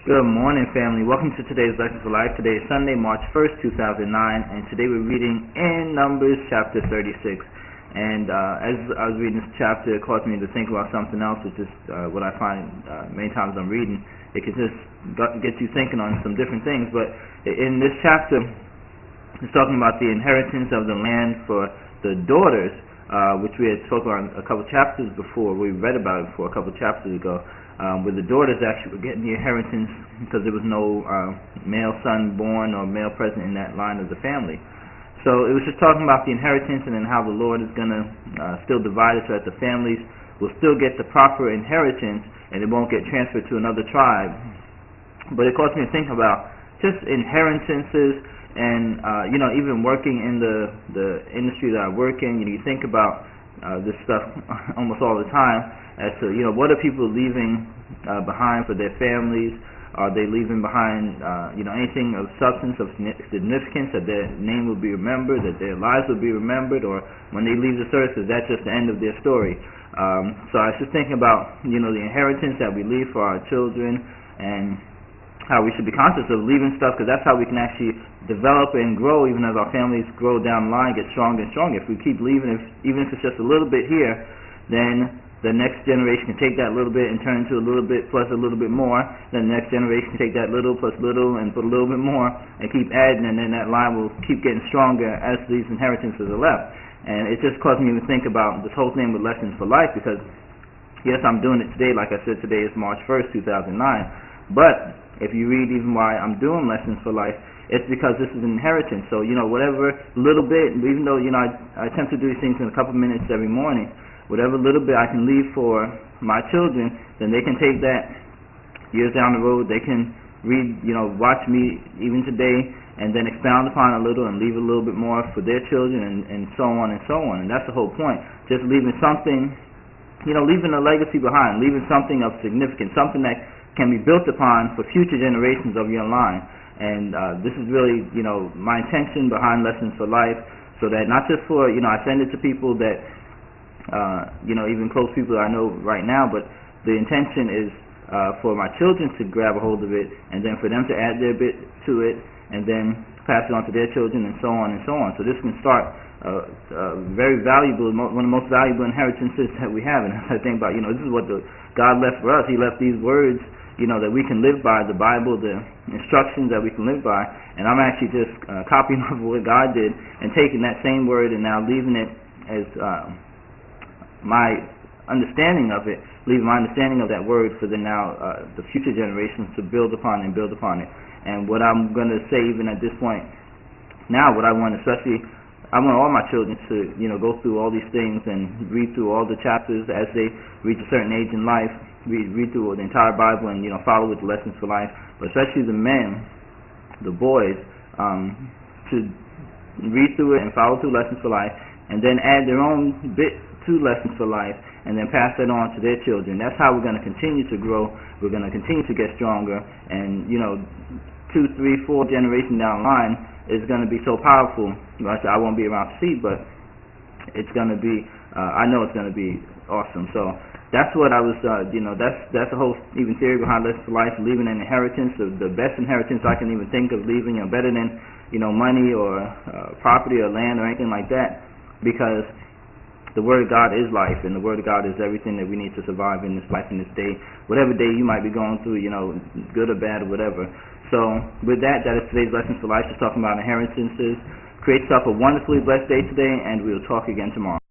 Good morning, family. Welcome to today's Lesson for Life. Today is Sunday, March 1st, 2009, and today we're reading in Numbers chapter 36. And as I was reading this chapter, it caused me to think about something else, which is what I find many times I'm reading. It can just get you thinking on some different things. But in this chapter, it's talking about the inheritance of the land for the daughters, which we had spoken on a couple chapters before. We read about it before a couple chapters ago. Where the daughters actually were getting the inheritance because there was no male son born or male present in that line of the family. So it was just talking about the inheritance and then how the Lord is going to still divide it so that the families will still get the proper inheritance and it won't get transferred to another tribe. But it caused me to think about just inheritances and even working in the industry that I work in. You think about this stuff almost all the time as to what are people leaving behind for their families. Are they leaving behind anything of substance, of significance, that their name will be remembered, that their lives will be remembered, or when they leave this earth, is that just the end of their story? So I was just thinking about the inheritance that we leave for our children and how we should be conscious of leaving stuff, because that's how we can actually develop and grow even as our families grow down the line, get stronger and stronger. If we keep leaving, even if it's just a little bit here, then the next generation can take that little bit and turn into a little bit plus a little bit more. Then the next generation can take that little plus little and put a little bit more and keep adding, and then that line will keep getting stronger as these inheritances are left. And it just caused me to think about this whole thing with Lessons for Life, because yes, I'm doing it today. Like I said, today is March 1st, 2009. But if you read even why I'm doing Lessons for Life, it's because this is an inheritance. So, whatever little bit, even though, I attempt to do these things in a couple minutes every morning, whatever little bit I can leave for my children, then they can take that years down the road. They can read, watch me even today, and then expound upon a little and leave a little bit more for their children, and so on and so on. And that's the whole point. Just leaving something, leaving a legacy behind, leaving something of significance, something that can be built upon for future generations of your line. And this is really, my intention behind Lessons for Life, so that not just for, I send it to people that even close people that I know right now, but the intention is for my children to grab a hold of it, and then for them to add their bit to it, and then pass it on to their children, and so on and so on. So this can start very valuable, one of the most valuable inheritances that we have. And I think about, this is what God left for us. He left these words, that we can live by, the Bible, the instructions that we can live by. And I'm actually just copying of what God did and taking that same word and now leaving it as my understanding of it, leaving my understanding of that word for the future generations to build upon it. And what I'm going to say even at this point now, what I want, especially, I want all my children to go through all these things and read through all the chapters as they reach a certain age in life, read through the entire Bible and follow with the Lessons for Life. But especially the men, the boys, to read through it and follow through Lessons for Life, and then add their own bit to Lessons for Life, and then pass that on to their children. That's how we're going to continue to grow. We're going to continue to get stronger, and 2, 3, 4 generations down the line is going to be so powerful. I won't be around to see, but it's going to be. I know it's going to be awesome. So that's what I was. That's the whole even theory behind Lessons for Life, leaving an inheritance, the best inheritance I can even think of leaving, better than money or property or land or anything like that, because the Word of God is life, and the Word of God is everything that we need to survive in this life, in this day, whatever day you might be going through, good or bad or whatever. So with that is today's Lessons for Life, just talking about inheritances. Create yourself a wonderfully blessed day today, and we'll talk again tomorrow.